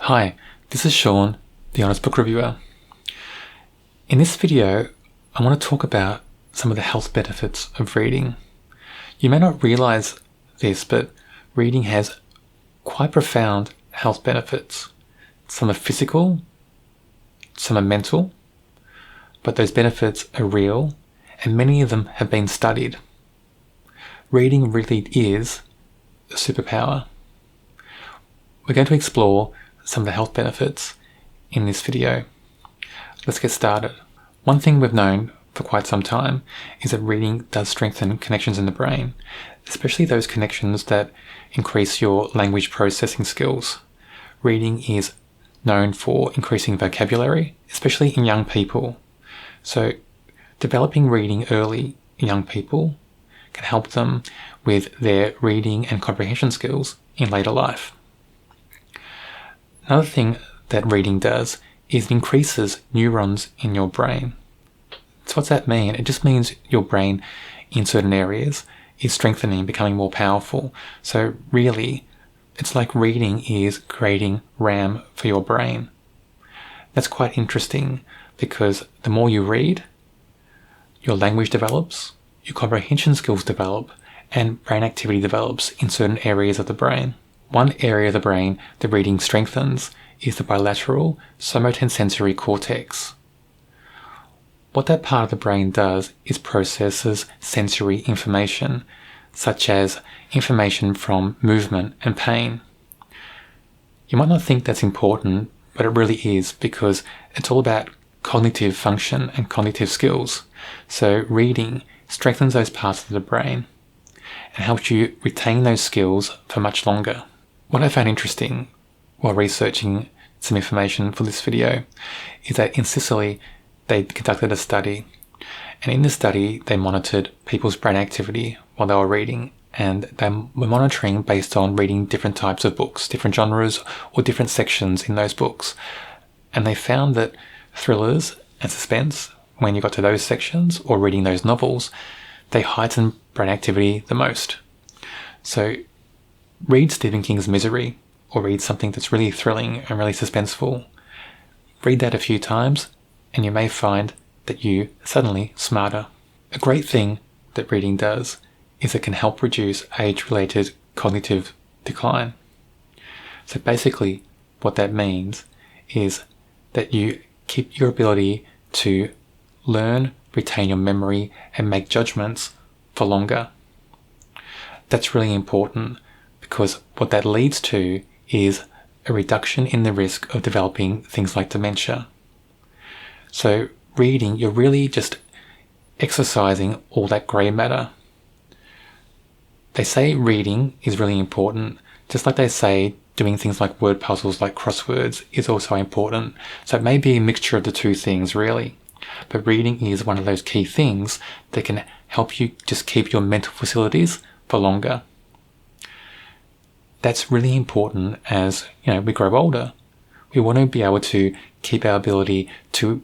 Hi, this is Sean, the Honest Book Reviewer. In this video, I want to talk about some of the health benefits of reading. You may not realize this, but reading has quite profound health benefits. Some are physical, some are mental, but those benefits are real, and many of them have been studied. Reading really is a superpower. We're going to explore some of the health benefits in this video. Let's get started. One thing we've known for quite some time is that reading does strengthen connections in the brain, especially those connections that increase your language processing skills. Reading is known for increasing vocabulary, especially in young people. So developing reading early in young people can help them with their reading and comprehension skills in later life. Another thing that reading does is it increases neurons in your brain. So what's that mean? It just means your brain in certain areas is strengthening, becoming more powerful. So really, it's like reading is creating RAM for your brain. That's quite interesting because the more you read, your language develops, your comprehension skills develop, and brain activity develops in certain areas of the brain. One area of the brain that reading strengthens is the bilateral somatosensory cortex. What that part of the brain does is processes sensory information, such as information from movement and pain. You might not think that's important, but it really is because it's all about cognitive function and cognitive skills. So reading strengthens those parts of the brain and helps you retain those skills for much longer. What I found interesting while researching some information for this video is that in Sicily they conducted a study, and in this study they monitored people's brain activity while they were reading, and they were monitoring based on reading different types of books, different genres or different sections in those books. And they found that thrillers and suspense, when you got to those sections or reading those novels, they heightened brain activity the most. So read Stephen King's Misery, or read something that's really thrilling and really suspenseful. Read that a few times and you may find that you're suddenly smarter. A great thing that reading does is it can help reduce age-related cognitive decline. So basically what that means is that you keep your ability to learn, retain your memory, and make judgments for longer. That's really important because what that leads to is a reduction in the risk of developing things like dementia. So reading, you're really just exercising all that grey matter. They say reading is really important, just like they say doing things like word puzzles like crosswords is also important. So it may be a mixture of the two things really. But reading is one of those key things that can help you just keep your mental facilities for longer. That's really important as we grow older. We want to be able to keep our ability to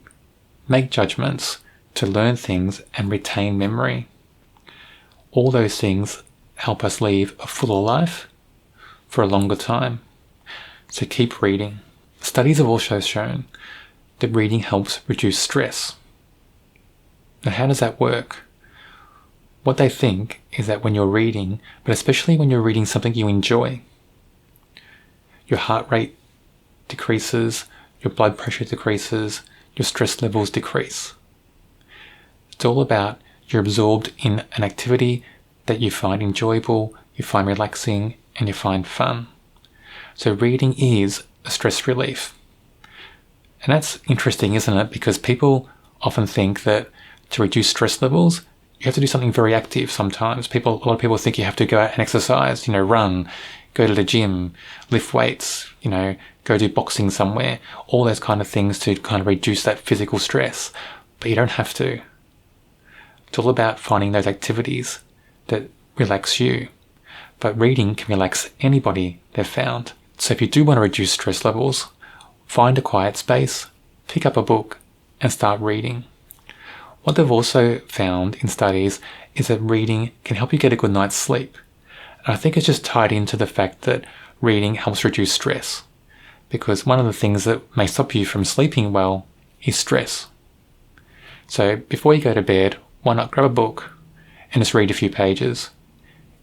make judgments, to learn things and retain memory. All those things help us live a fuller life for a longer time. So keep reading. Studies have also shown that reading helps reduce stress. Now, how does that work? What they think is that when you're reading, but especially when you're reading something you enjoy, your heart rate decreases, your blood pressure decreases, your stress levels decrease. It's all about you're absorbed in an activity that you find enjoyable, you find relaxing, and you find fun. So reading is a stress relief. And that's interesting, isn't it? Because people often think that to reduce stress levels, you have to do something very active sometimes. A lot of people think you have to go out and exercise, run, go to the gym, lift weights, go do boxing somewhere, all those kind of things to kind of reduce that physical stress. But you don't have to. It's all about finding those activities that relax you. But reading can relax anybody they've found. So if you do want to reduce stress levels, find a quiet space, pick up a book, and start reading. What they've also found in studies is that reading can help you get a good night's sleep. And I think it's just tied into the fact that reading helps reduce stress. because one of the things that may stop you from sleeping well is stress. So before you go to bed, why not grab a book and just read a few pages?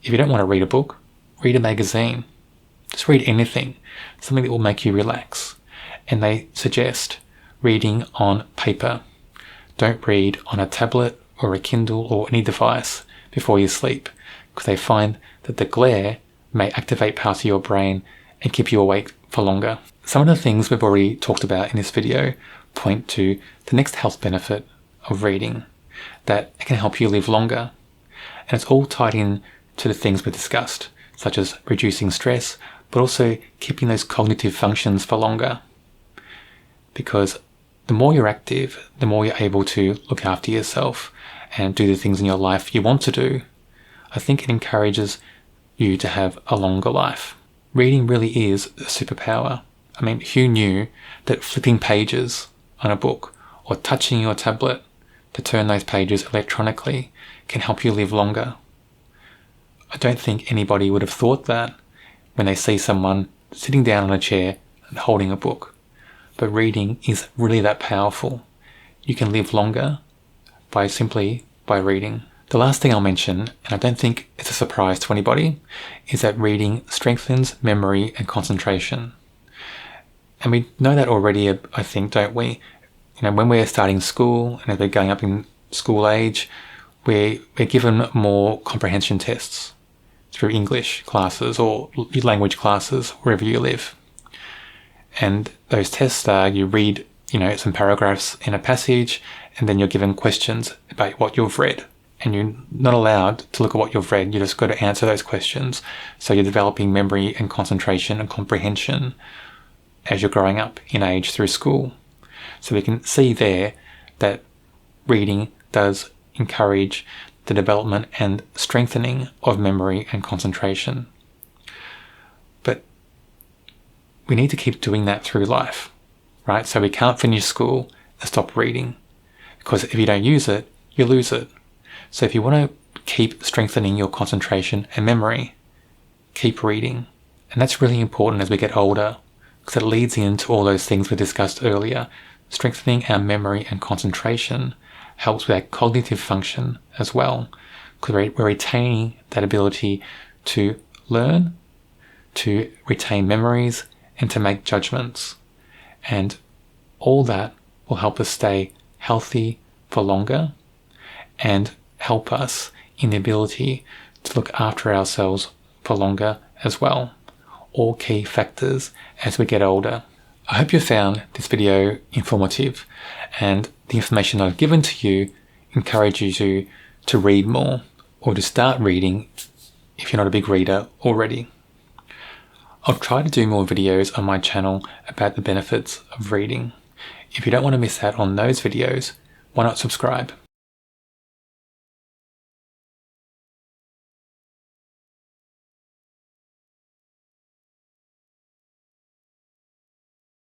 If you don't want to read a book, read a magazine. Just read anything, something that will make you relax. And they suggest reading on paper. Don't read on a tablet or a Kindle or any device before you sleep, because they find that the glare may activate parts of your brain and keep you awake for longer. Some of the things we've already talked about in this video point to the next health benefit of reading, that it can help you live longer. And it's all tied in to the things we discussed, such as reducing stress, but also keeping those cognitive functions for longer. Because the more you're active, the more you're able to look after yourself and do the things in your life you want to do. I think it encourages you to have a longer life. Reading really is a superpower. I mean, who knew that flipping pages on a book or touching your tablet to turn those pages electronically can help you live longer? I don't think anybody would have thought that when they see someone sitting down on a chair and holding a book. But reading is really that powerful. You can live longer simply by reading. The last thing I'll mention, and I don't think it's a surprise to anybody, is that reading strengthens memory and concentration. And we know that already, I think, don't we? When we're starting school and as we're going up in school age, we're given more comprehension tests through English classes or language classes wherever you live. And those tests are, you read, some paragraphs in a passage, and then you're given questions about what you've read. And you're not allowed to look at what you've read, you just got to answer those questions. So you're developing memory and concentration and comprehension as you're growing up in age through school. So we can see there that reading does encourage the development and strengthening of memory and concentration. But we need to keep doing that through life, right? So we can't finish school and stop reading, because if you don't use it, you lose it. So if you want to keep strengthening your concentration and memory, keep reading. And that's really important as we get older, because it leads into all those things we discussed earlier. Strengthening our memory and concentration helps with our cognitive function as well, because we're retaining that ability to learn, to retain memories, and to make judgments. And all that will help us stay healthy for longer and help us in the ability to look after ourselves for longer as well. All key factors as we get older. I hope you found this video informative, and the information I've given to you encourages you to read more or to start reading if you're not a big reader already. I'll try to do more videos on my channel about the benefits of reading. If you don't want to miss out on those videos, why not subscribe?